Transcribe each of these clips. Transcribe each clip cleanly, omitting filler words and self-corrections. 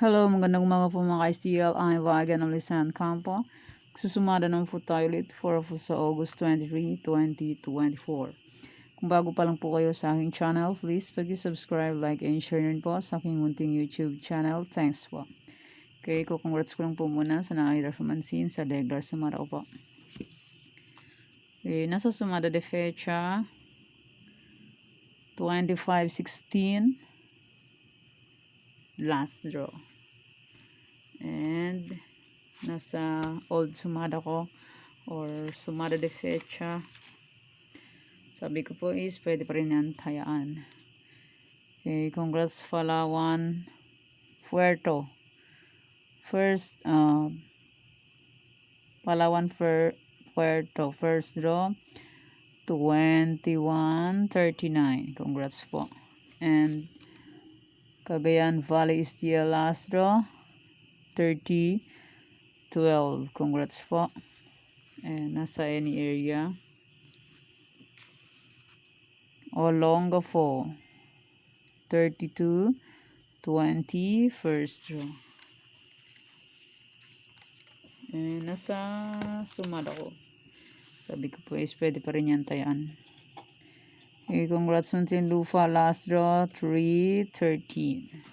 Hello, magandang umaga po mga ka-STL. I'm Vagan Alisan Campo. Susumada naman po tayo ulit for sa August 23, 2024. Kung bago pa lang po kayo sa aking channel, please pag-subscribe, like, and share rin po sa aking munting YouTube channel. Thanks po. Okay, congrats ko lang po muna sa nakakita sa Deglar Sumada ko po. Okay, nasa Sumada de Fecha 25-16 last draw. And nasa old Sumada ko or Sumada de Fecha, sabi ko po is pwede pa rin yan tayaan. Okay, congrats Palawan Puerto. First Palawan Puerto first draw 21-39. Congrats po. And Cagayan Valley STL last draw 30-12. Congrats po. And nasa any area. Olongapo 32-20 first draw. And nasa Sumada ko, sabi ko po is pwede pa rin yan tayaan. Okay, congrats Muntinlupa last draw 3-13.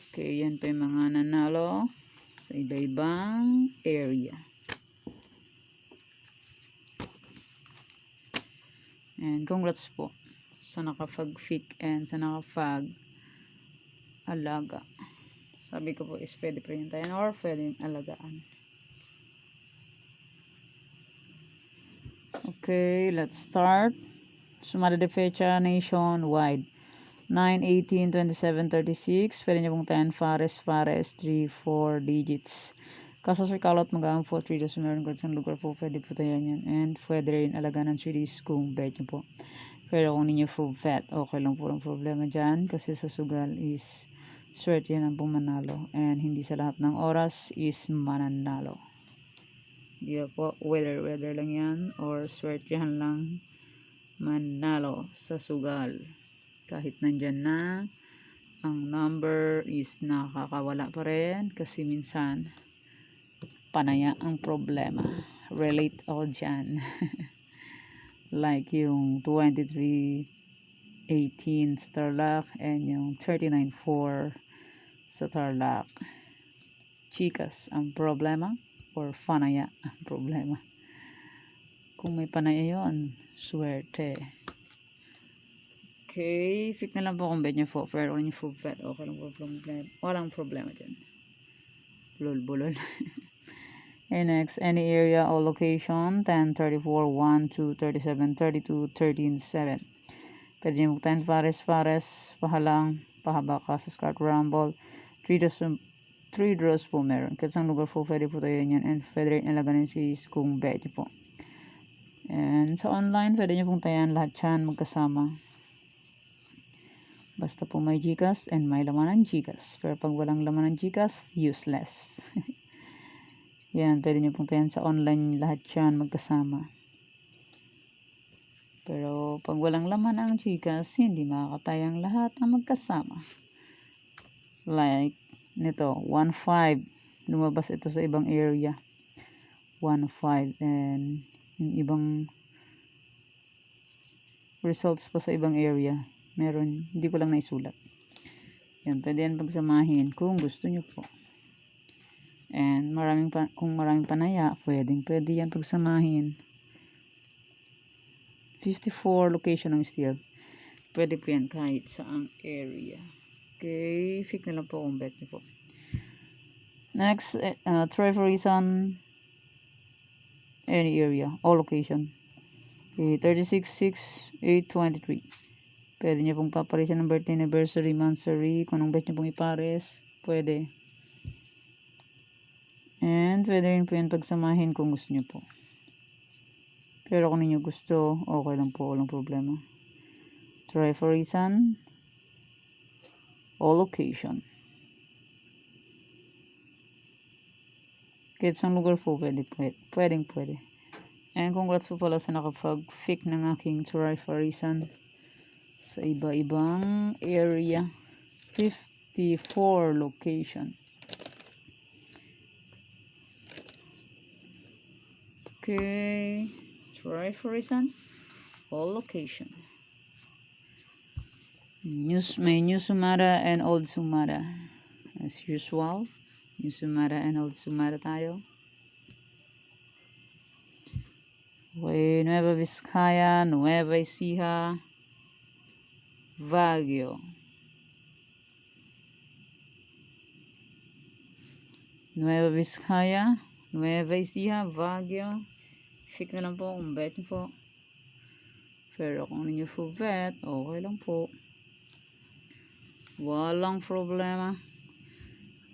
Okay, yan pa yung mga nanalo sa iba-ibang area. And congrats po sa nakapag-fic and sa nakapag-alaga. Sabi ko po is pwede pa rin tayo or pwede yung alagaan. Okay, let's start. Sumada de Fecha nationwide 9, 18, 27, 36. Pwede niyo pong 10 Fares 3-4 digits. Kaso Sir Kalot mag-aang po 3 dos meron kung saan lugar po pwede po tayo yan. And pwede rin alagaan ng series kung bet nyo po. Pero kung ninyo full fat, okay lang po ang problema dyan. Kasi sa sugal is swerte yan ang pumanalo. And hindi sa lahat ng oras is mananalo. Hindi po, weather lang yan. Or swertehan lang manalo sa sugal. Kahit nandyan na, ang number is nakakawala pa rin. Kasi minsan, panaya ang problema. Relate ako dyan. Like yung 23-18 sa Tarlac and yung 39-4 sa Tarlac. Chikas ang problema or panaya ang problema. Kung may panaya yun, swerte. Okay, fit na lang po kung bet nyo po. Pero kung yung full bet, okay lang po problema. Walang problema dyan. Bulol. And next, any area or location, 10, 34, 1, 2, 37, 32, 13, 7. Pwede nyo 10 Fares, pahalang, pahaba ka sa Scott Rumble, 3 draws po meron. Kasi ang lugar po, pwede po tayo yan. And pwede rin alagaan yung series kung bet nyo po. And sa online, pwede nyo pong tayan lahat yan magkasama. Basta po may Gcash and may laman ng Gcash. Pero pag walang laman ng Gcash, useless. Yan, pwede nyo pong tayan sa online lahat yan magkasama. Pero pag walang laman ng Gcash, hindi makakatayang lahat na magkasama. Like, nito, 1.5. Lumabas ito sa ibang area. 1.5. And yung ibang results pa sa ibang area. Meron, hindi ko lang naisulat. Yan, pwede yan pagsamahin kung gusto nyo po. And kung maraming panaya, pwede yan pagsamahin. 54 location ng steel. Pwede po yan kahit saang area. Okay, fix na lang po kung bet nyo po. Next, try for reason any area, all location. Okay, 36-6-8-23. Pwede nyo pong paparisan ng birthday, anniversary, monthsary. Kung anong bet nyo pong ipares, pwede. And pwede rin po yan pagsamahin kung gusto nyo po. Pero kung ninyo gusto, okay lang po, walang problema. Try for reason, all location. Kahit saan lugar po, pwede. And congrats po pala sa nakapag-fic ng aking try for reason sa iba-ibang area. 50 64 location. Okay, try for reason. All location. May New Sumada and Old Sumada. As usual, New Sumada and Old Sumada tayo. Okay, Nueva Vizcaya, Nueva Ecija, Baguio. Nueva Vizcaya, Nueva Ecija, Baguio. Check na lang po kung bet nyo po. Pero kung ninyo po bet, okay lang po. Walang problema.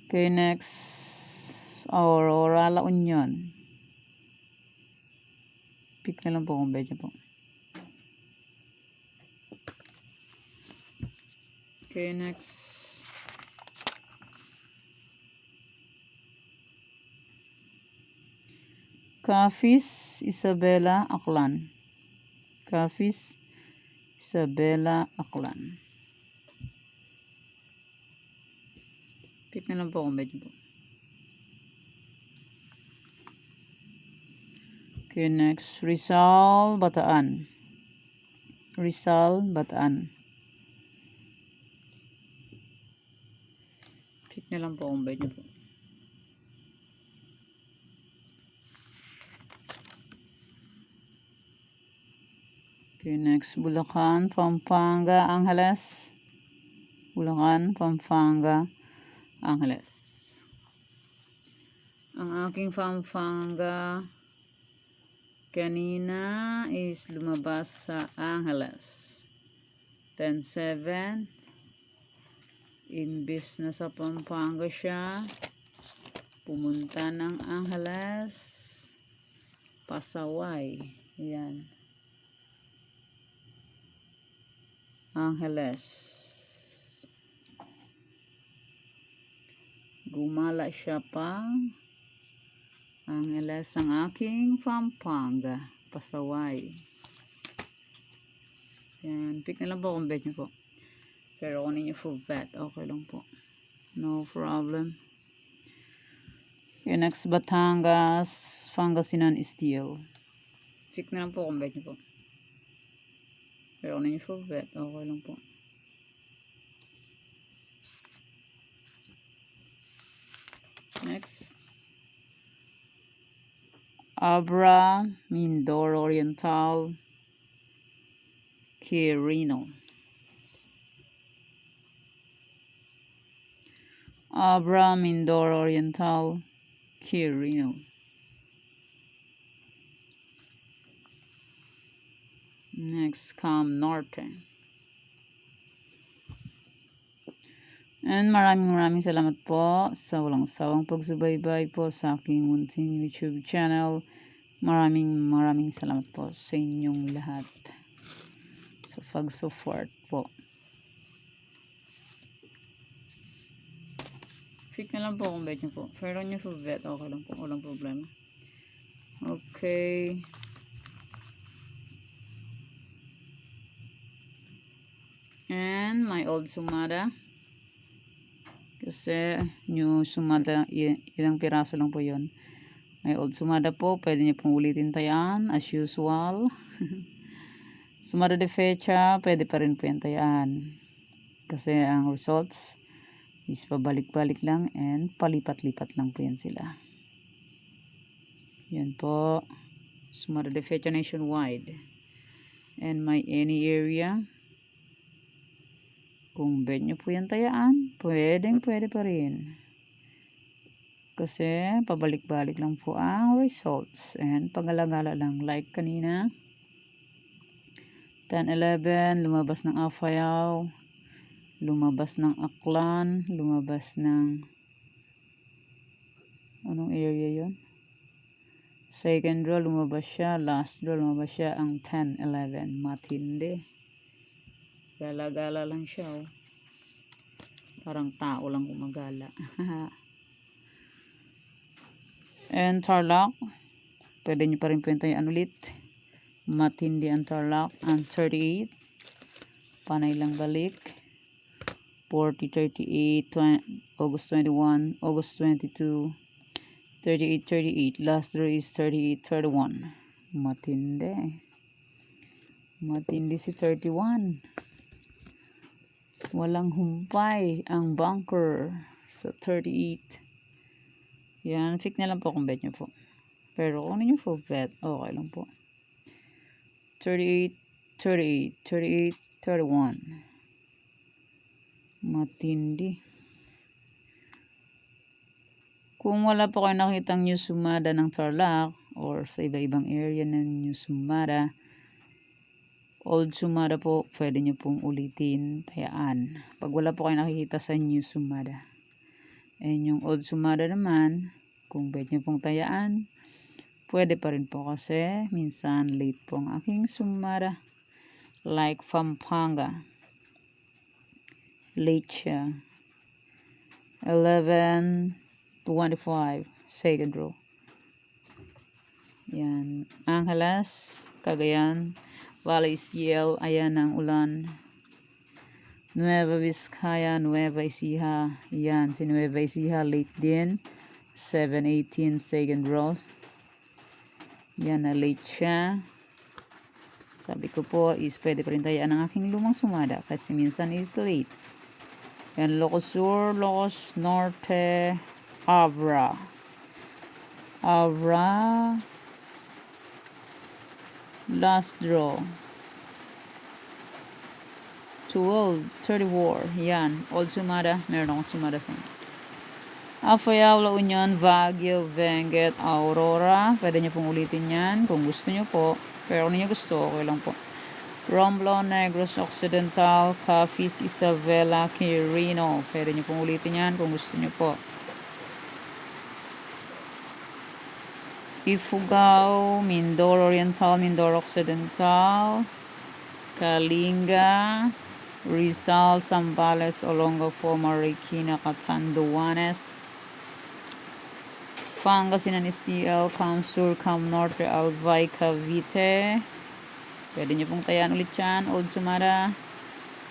Okay, next. Aurora La Union. Pick na lang po kung bet nyo po. Okay, next. Capiz, Isabela, Aklan. Capiz, Isabela, Aklan. Pick na lang po kung bet nyo po. Okay, next. Rizal, Bataan. Rizal, Bataan. Pick na lang po kung bet nyo po. Okay, next. Bulacan, Pampanga, Angeles. Bulacan, Pampanga, Angeles. Ang aking Pampanga kanina is lumabas sa Angeles. 10-7. Imbis na sa Pampanga siya, pumunta ng Angeles, Pasaway. Yan. Angeles. Gumala siya pang Angeles ang aking Pampanga, Pasaway. Yan. Pick na lang po kung bet nyo po. Pero kung ninyo full bet, okay lang po. No problem. Okay, next. Batangas, Pangasinan Steel. Pick na lang po kung bet nyo po. Pero kung ninyo full bet, okay lang po. Next. Abra, Mindoro Oriental, Quirino. Abra, Mindoro Oriental, Quirino. Next, Cam Norte. And maraming salamat po sa walang sawang pagsubaybay po sa aking munting YouTube channel. Maraming salamat po sa inyong lahat sa pag-support po. Pick na lang po kung bet nyo po. Pero nyo po bet, okay lang po. Walang problema. Okay. And my old Sumada. Kasi new Sumada, ilang piraso lang po yun. May old Sumada po, pwede nyo pong ulitin tayaan as usual. Sumada de fecha, pwede pa rin po yan tayaan. Kasi ang results is pabalik-balik lang and palipat-lipat lang po yan sila. Yan po. Sumada de fecha nationwide. And my any area. Kung bet nyo po yan tayaan, pwede pa rin. Kasi pabalik-balik lang po ang results. And pag-alagala lang like kanina. 10-11, lumabas ng Afayao, lumabas ng Aklan, lumabas ng anong area yon? Second draw lumabas siya, last draw lumabas siya ang 10-11. Matindi. Gala-gala lang siya, oh. Parang tao lang gumagala. And Tarlac, pwede nyo pa rin puntayan ulit. Matindi ang Tarlac, ang 38. Panay lang balik. 40, 38, 20, August 21, August 22, 38, 38. Last draw is 38, 31. Matindi. Matindi si 31. Walang humpay ang bunker sa 38. Yan, pick na lang po kung bet nyo po. Pero kung ano nyo po bet, okay lang po. 38, 38, 38, 31. Matindi. Kung wala po kayo nakitang New Sumada ng Tarlac or sa iba-ibang area ng New Sumada, Old Sumada po, pwede nyo pong ulitin, tayaan. Pag wala po kayo nakikita sa New Sumada. And yung Old Sumada naman, kung bet nyo pong tayaan, pwede pa rin po kasi minsan late po ang aking Sumada. Like Pampanga. Late siya. 11:25 second row. Yan. Angeles, Cagayan, Valle Estiel, ayan ang ulan. Nueva Vizcaya, Nueva Ecija. Yan, si Nueva Ecija late din. 7:18 second row. Yan na late siya. Sabi ko po is pwede pa rin tayaan ang aking lumang Sumada kasi minsan is late. Yan, Ilocos Sur, Ilocos Norte, Abra. Abra. Last draw. 12:34. Yan, Old Sumada. Meron akong Sumada sa Apayao, La Union, Baguio, Benguet, Aurora. Pwede nyo pong ulitin yan kung gusto nyo po. Pero kung nyo gusto, okay lang po. Romblon, Negros Occidental, Capiz, Isabela, Quirino. Pwede nyo pong ulitin yan kung gusto nyo po. Ifugao, Mindoro Oriental, Mindoro Occidental, Kalinga, Rizal, Zambales, Olongapo, Marikina, Catanduanes, Pangasinan, STL, Cam Sur, Cam Norte, Albay, Cavite. Pwede nyo pong tayaan ulit yan. Old Sumada,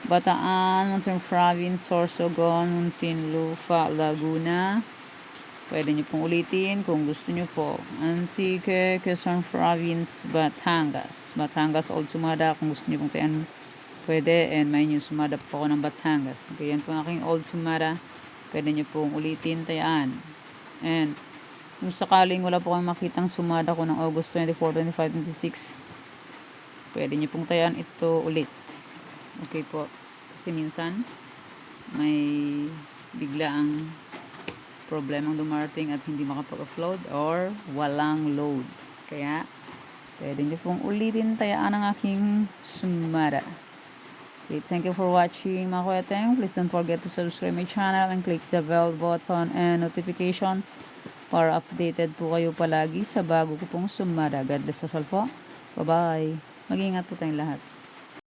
Bataan, Monson Province, Sorsogon, Muntinlupa, Laguna. Pwede nyo pong ulitin kung gusto nyo po. Antique, Quezon Province, Batangas. Batangas, Old Sumada, kung gusto nyo pong tayaan, pwede. And may New Sumada po ako ng Batangas. Okay, yan po ang aking Old Sumada. Pwede nyo pong ulitin, tayaan. And kung sakaling wala po kayong makitang Sumada ko ng August 24, 25, 26, pwede nyo pong tayaan ito ulit. Okay po. Kasi minsan, may bigla ang problemang dumarating at hindi makapag-upload or walang load. Kaya, pwede nyo pong ulitin tayaan ang aking Sumada. Okay, thank you for watching mga kuweteng. Please don't forget to subscribe my channel and click the bell button and notification para updated po kayo palagi sa bago ko pong Sumada. God bless us all po. Bye-bye. Mag-iingat po tayong lahat.